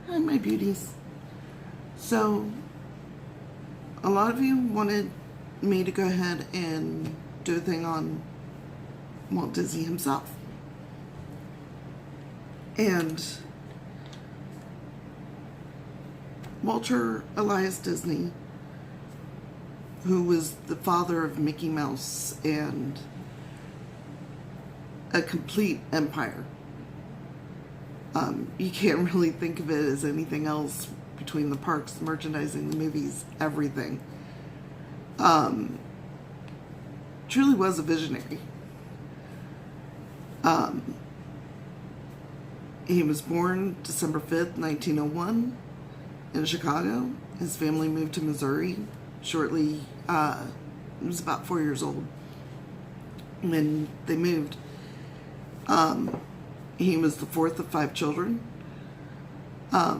Hi, my beauties. So, a lot of you wanted me to go ahead and do a thing on Walt Disney himself. And Walter Elias Disney, who was the father of Mickey Mouse and a complete empire. You can't really think of it as anything else between the parks, the merchandising, the movies, everything. Truly was a visionary. He was born December 5th, 1901 in Chicago. His family moved to Missouri shortly. He was about 4 years old when they moved. He was the fourth of 5 children. A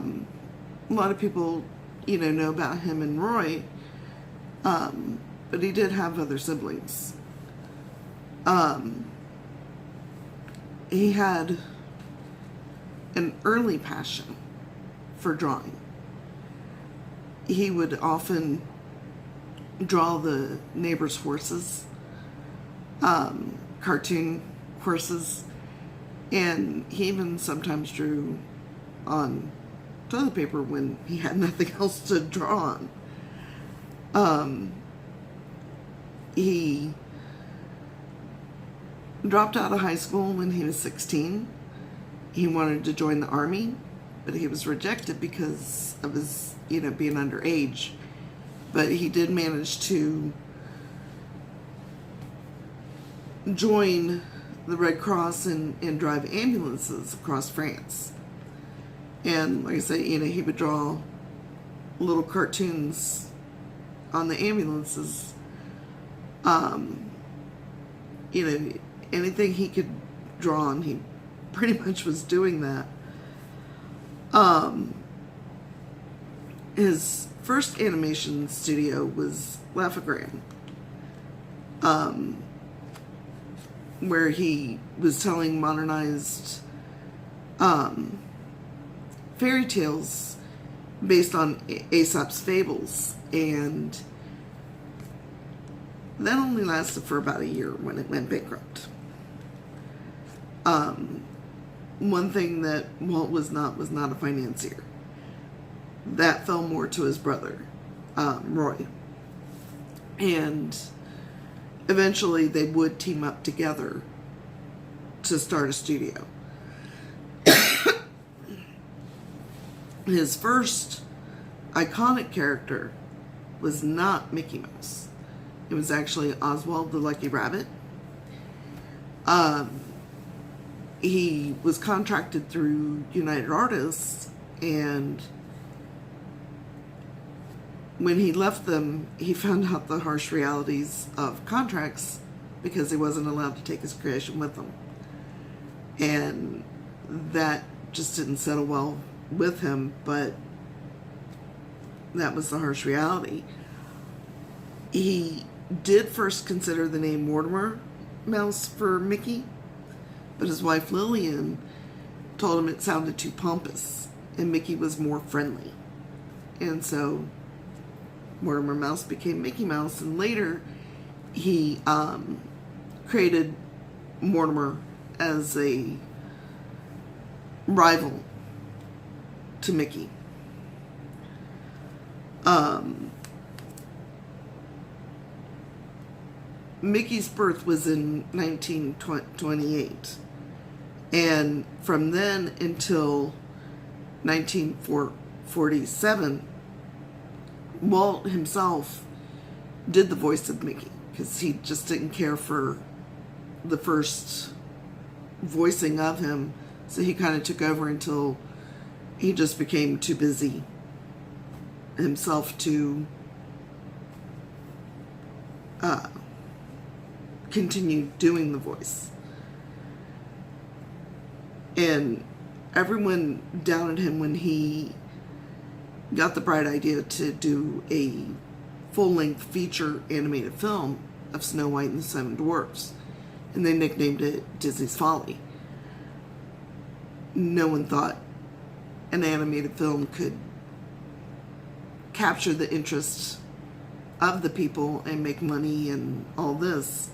lot of people, know about him and Roy, but he did have other siblings. He had an early passion for drawing. He would often draw the neighbors' horses, cartoon horses, and he even sometimes drew on toilet paper when he had nothing else to draw on. He dropped out of high school when he was 16. He wanted to join the Army, but he was rejected because of his, being underage. But he did manage to join the Red Cross and drive ambulances across France. And like I said, he would draw little cartoons on the ambulances. Anything he could draw on, he pretty much was doing that. His first animation studio was Laugh-O-Gram, where he was telling modernized fairy tales based on Aesop's fables, and that only lasted for about a year when it went bankrupt. One thing that Walt was not a financier. That fell more to his brother, Roy. And eventually they would team up together to start a studio. His first iconic character was not Mickey Mouse. It was actually Oswald the Lucky Rabbit. He was contracted through United Artists, and when he left them, he found out the harsh realities of contracts because he wasn't allowed to take his creation with him. And that just didn't settle well with him, but that was the harsh reality. He did first consider the name Mortimer Mouse for Mickey, but his wife Lillian told him it sounded too pompous and Mickey was more friendly. And so Mortimer Mouse became Mickey Mouse, and later he created Mortimer as a rival to Mickey. Mickey's birth was in 1928, and from then until 1947, Walt himself did the voice of Mickey because he just didn't care for the first voicing of him, so he kind of took over until he just became too busy himself to continue doing the voice. And everyone doubted him when he got the bright idea to do a full-length feature animated film of Snow White and the Seven Dwarfs, and they nicknamed it Disney's Folly. No one thought an animated film could capture the interest of the people and make money and all this.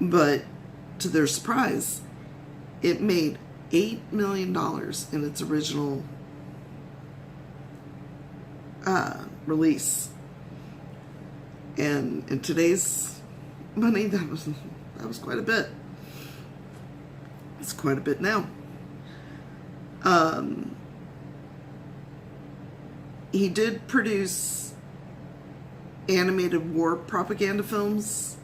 But to their surprise, it made $8 million in its original release. And in today's money, that was quite a bit. It's quite a bit now. He did produce animated war propaganda films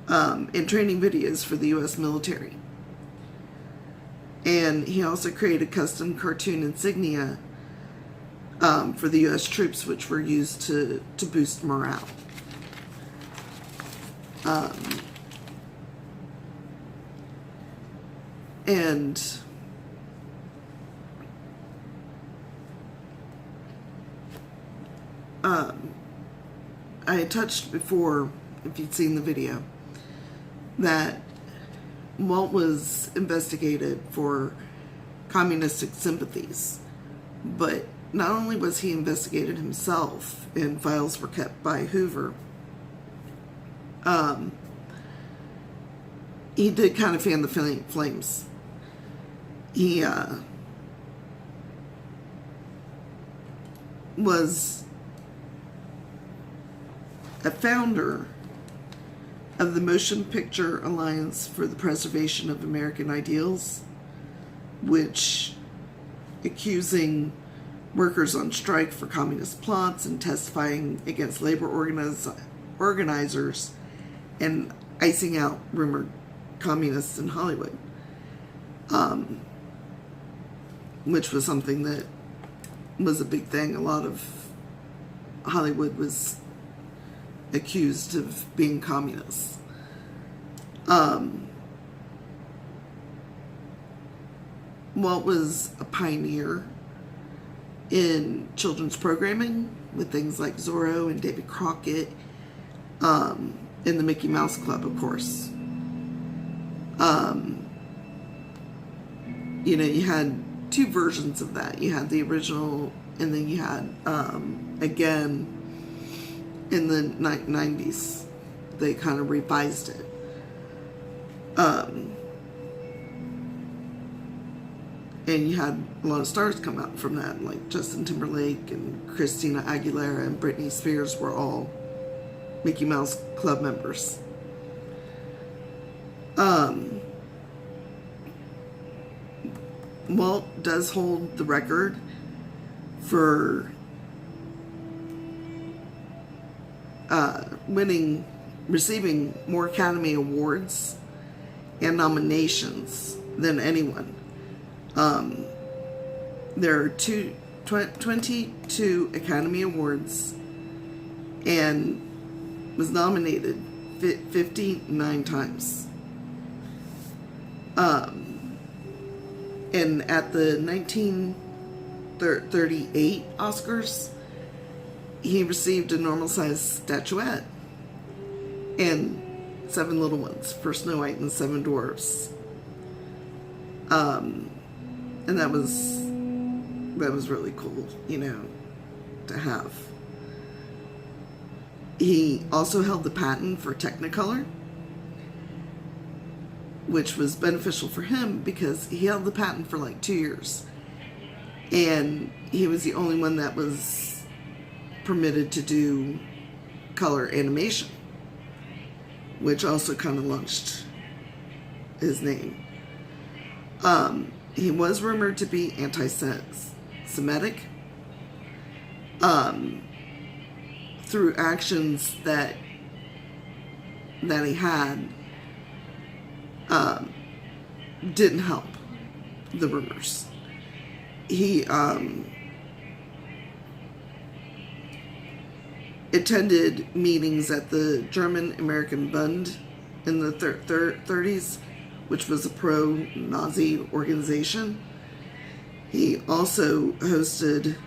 and training videos for the U.S. military. And he also created custom cartoon insignia for the U.S. troops, which were used to boost morale. And I had touched before, if you'd seen the video, that Walt was investigated for communistic sympathies. But not only was he investigated himself, and files were kept by Hoover, he did kind of fan the flames. He was a founder of the Motion Picture Alliance for the Preservation of American Ideals, which accusing workers on strike for communist plots and testifying against labor organizers and icing out rumored communists in Hollywood, which was something that was a big thing. A lot of Hollywood was accused of being communists. Walt was a pioneer in children's programming with things like Zorro and Davy Crockett, in the Mickey Mouse Club, of course. You had two versions of that. You had the original, and then you had, again, in the 90s, they kind of revised it. And you had a lot of stars come out from that, like Justin Timberlake and Christina Aguilera and Britney Spears were all Mickey Mouse Club members. Walt does hold the record for receiving more Academy Awards and nominations than anyone. There are 22 Academy Awards and was nominated 59 times. And at the 1938 Oscars, he received a normal-sized statuette and 7 little ones for Snow White and 7 Dwarfs. And that was really cool, to have. He also held the patent for Technicolor, which was beneficial for him because he held the patent for like 2 years. And he was the only one that was permitted to do color animation, which also kind of launched his name. He was rumored to be anti-Semitic through actions that he had didn't help the rumors. He attended meetings at the German-American Bund in the 30s, which was a pro-Nazi organization. He also hosted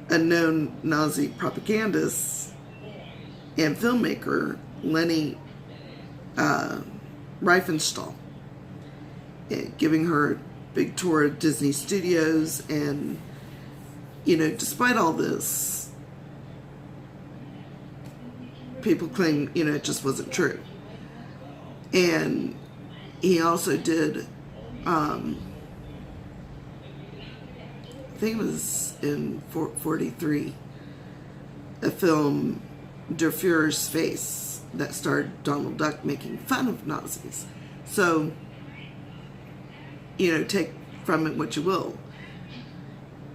a known Nazi propagandist and filmmaker, Leni Riefenstahl. giving her a big tour of Disney Studios. And, despite all this, people claim, it just wasn't true. And he also did, I think it was in 43, a film, Der Fuhrer's Face, that starred Donald Duck making fun of Nazis. So, take from it what you will.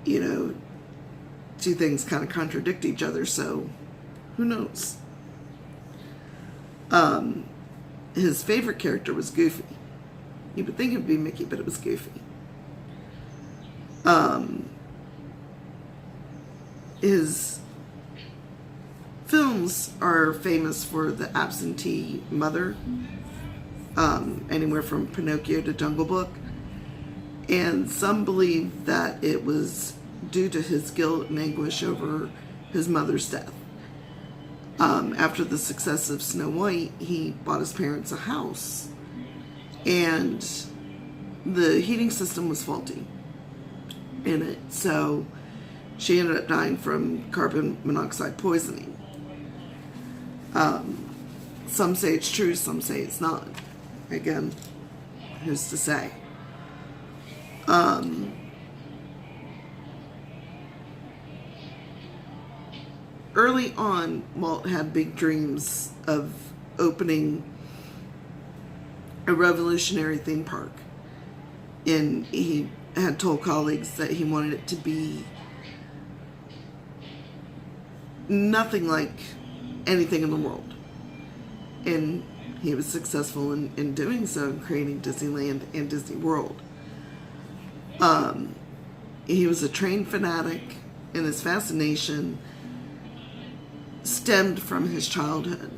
Two things kind of contradict each other, so who knows? His favorite character was Goofy. You would think it would be Mickey, but it was Goofy. His films are famous for the absentee mother, anywhere from Pinocchio to Jungle Book. And some believe that it was due to his guilt and anguish over his mother's death. After the success of Snow White, he bought his parents a house, and the heating system was faulty in it. So she ended up dying from carbon monoxide poisoning. Some say it's true, some say it's not. Again, who's to say? Early on, Walt had big dreams of opening a revolutionary theme park. And he had told colleagues that he wanted it to be nothing like anything in the world. And he was successful in doing so, in creating Disneyland and Disney World. He was a train fanatic, and his fascination stemmed from his childhood.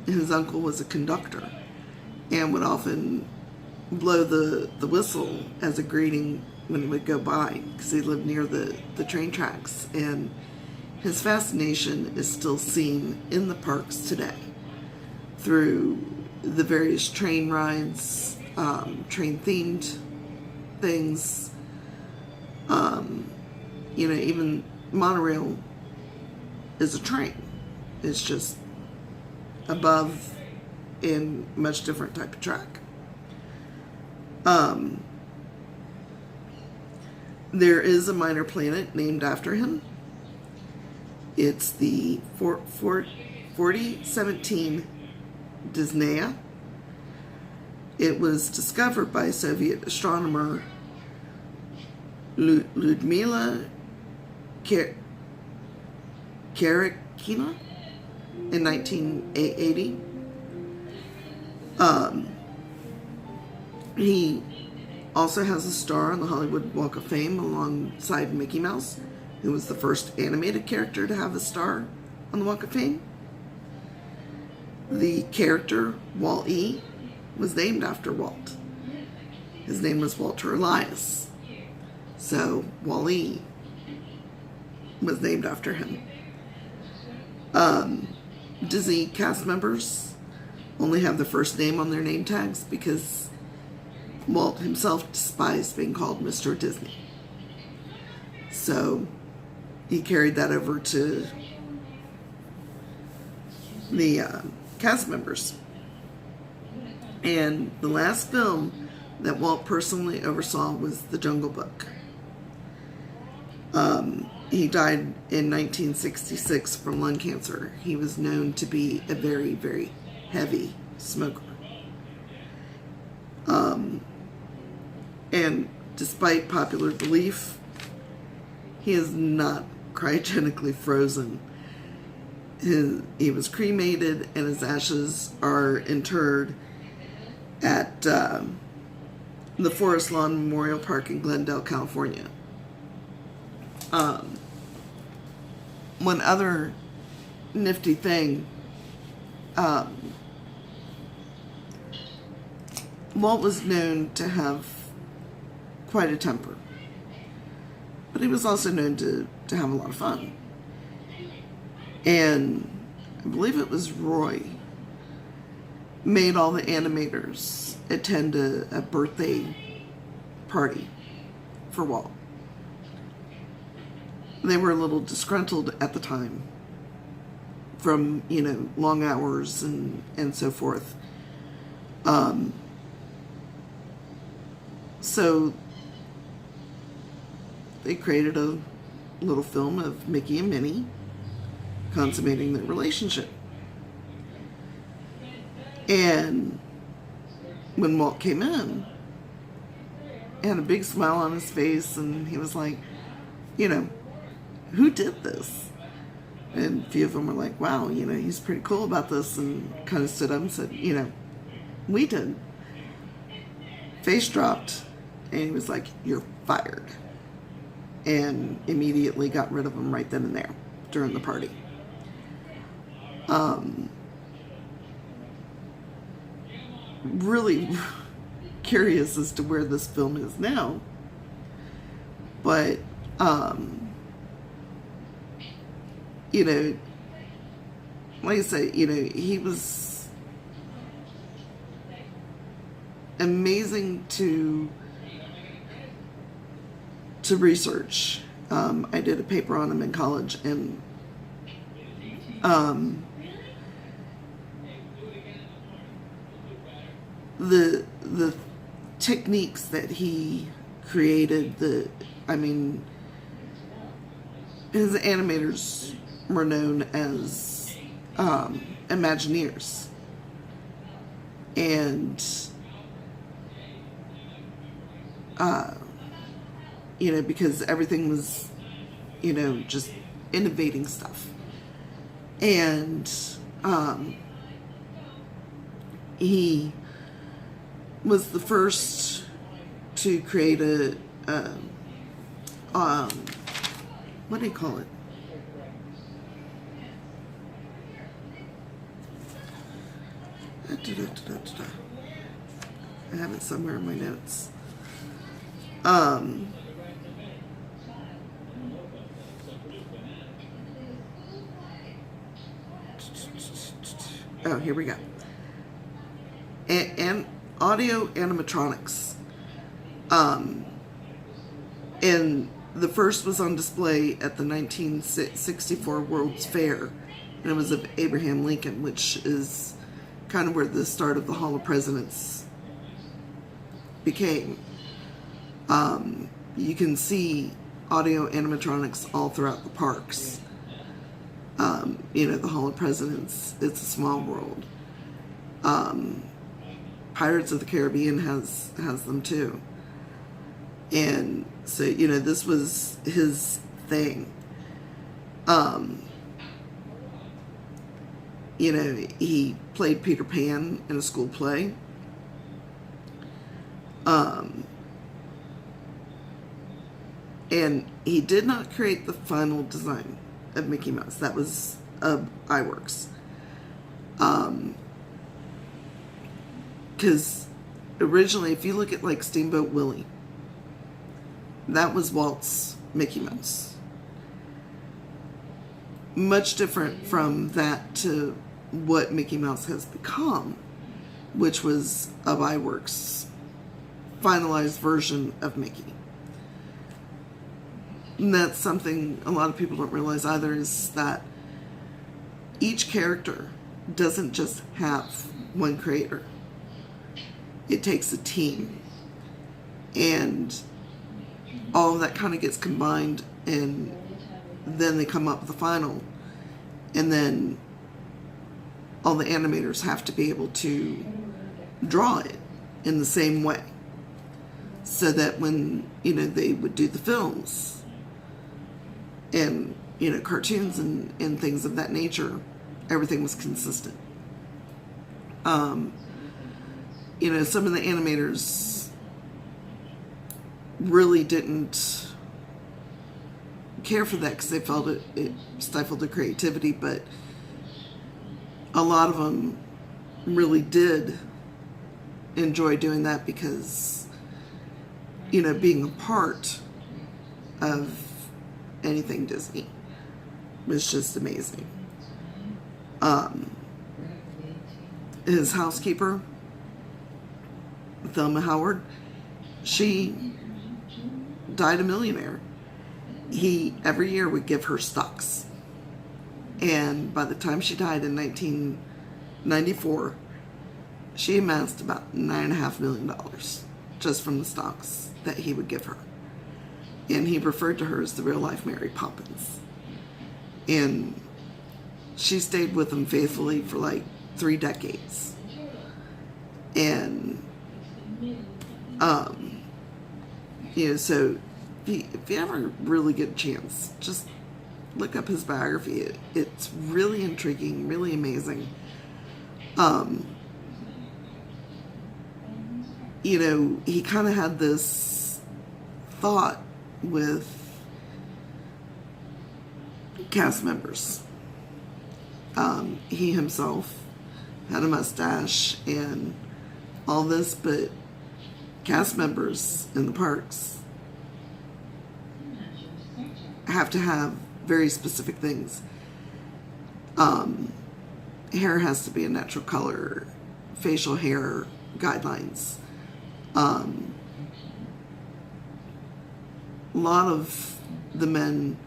His uncle was a conductor and would often blow the whistle as a greeting when he would go by, because he lived near the train tracks. And his fascination is still seen in the parks today through the various train rides, train-themed things. Even monorail is a train. It's just above in much different type of track. There is a minor planet named after him. It's the 4017 Disneya. It was discovered by Soviet astronomer Lyudmila Karakina in 1980. He also has a star on the Hollywood Walk of Fame alongside Mickey Mouse, who was the first animated character to have a star on the Walk of Fame. The character, Wall-E, was named after Walt. His name was Walter Elias. So Wall-E was named after him. Disney cast members only have the first name on their name tags because Walt himself despised being called Mr. Disney. So he carried that over to the cast members. And the last film that Walt personally oversaw was The Jungle Book. He died in 1966 from lung cancer. He was known to be a very, very heavy smoker. And despite popular belief, he is not cryogenically frozen. He was cremated, and his ashes are interred at the Forest Lawn Memorial Park in Glendale, California. One other nifty thing, Walt was known to have quite a temper, but he was also known to have a lot of fun. And I believe it was Roy made all the animators attend a birthday party for Walt. They were a little disgruntled at the time from, long hours and so forth. So they created a little film of Mickey and Minnie consummating their relationship. And when Walt came in, he had a big smile on his face, and he was like, who did this? And a few of them were like, wow, he's pretty cool about this, and kind of stood up and said, we did. Face dropped, and he was like, you're fired. And immediately got rid of him right then and there during the party. Really curious as to where this film is now. But, like I say, he was amazing to research. I did a paper on him in college, and the techniques that he created, his animators were known as Imagineers, and because everything was, just innovating stuff. And he was the first to create what do you call it? I have it somewhere in my notes. Oh, here we go. And audio animatronics. And the first was on display at the 1964 World's Fair, and it was of Abraham Lincoln, which is kind of where the start of the Hall of Presidents became. You can see audio animatronics all throughout the parks. The Hall of Presidents, It's a Small World. Pirates of the Caribbean has them too. And so, this was his thing. He played Peter Pan in a school play. And he did not create the final design of Mickey Mouse. That was iWorks. Because originally, if you look at like Steamboat Willie, that was Walt's Mickey Mouse. Much different from that to what Mickey Mouse has become, which was of iWorks' finalized version of Mickey. And that's something a lot of people don't realize either, is that each character doesn't just have one creator. It takes a team. And all of that kind of gets combined, and then they come up with the final. And then all the animators have to be able to draw it in the same way, so that when, they would do the films and, cartoons and things of that nature, everything was consistent. Some of the animators really didn't care for that because they felt it stifled their creativity, but a lot of them really did enjoy doing that because, being a part of anything Disney was just amazing. His housekeeper, Thelma Howard, she died a millionaire, he every year would give her stocks. And by the time she died in 1994, she amassed about $9.5 million just from the stocks that he would give her. And he referred to her as the real life Mary Poppins. And she stayed with him faithfully for like 3 decades. And, so if you ever really get a chance, just look up his biography. It's really intriguing, really amazing. He kind of had this thought with cast members. He himself had a mustache and all this, but cast members in the parks have to have very specific things. Hair has to be a natural color, facial hair guidelines. A lot of the men,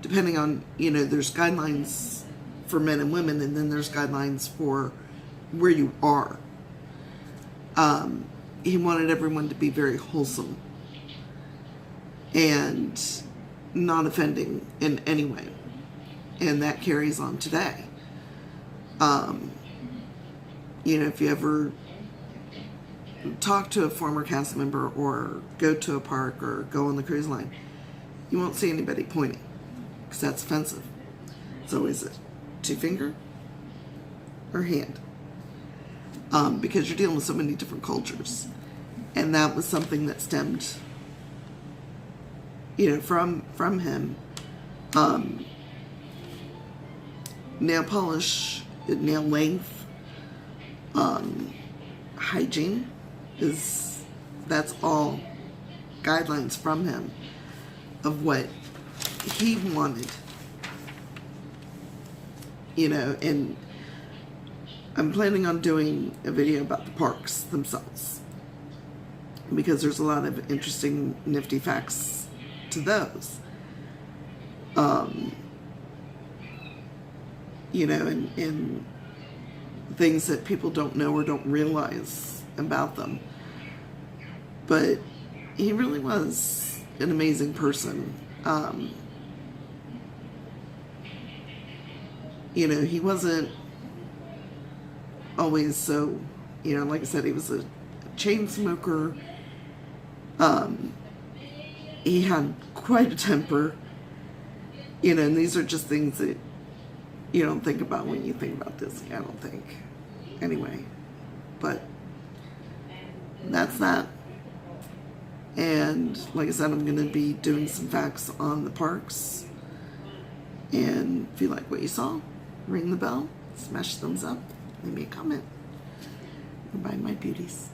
depending on, there's guidelines for men and women, and then there's guidelines for where you are. He wanted everyone to be very wholesome and not offending in any way. And that carries on today. If you ever talk to a former cast member or go to a park or go on the cruise line, you won't see anybody pointing because that's offensive. It's always a 2-finger or hand, because you're dealing with so many different cultures. And that was something that stemmed, from him. Nail polish, nail length, hygiene, that's all guidelines from him of what he wanted. And I'm planning on doing a video about the parks themselves, because there's a lot of interesting, nifty facts to those. And things that people don't know or don't realize about them. But he really was an amazing person. He wasn't always so, like I said, he was a chain smoker. He had quite a temper, and these are just things that you don't think about when you think about Disney, I don't think. Anyway, but that's that. And like I said, I'm going to be doing some facts on the parks. And if you like what you saw, ring the bell, smash the thumbs up, leave me a comment. Goodbye, my beauties.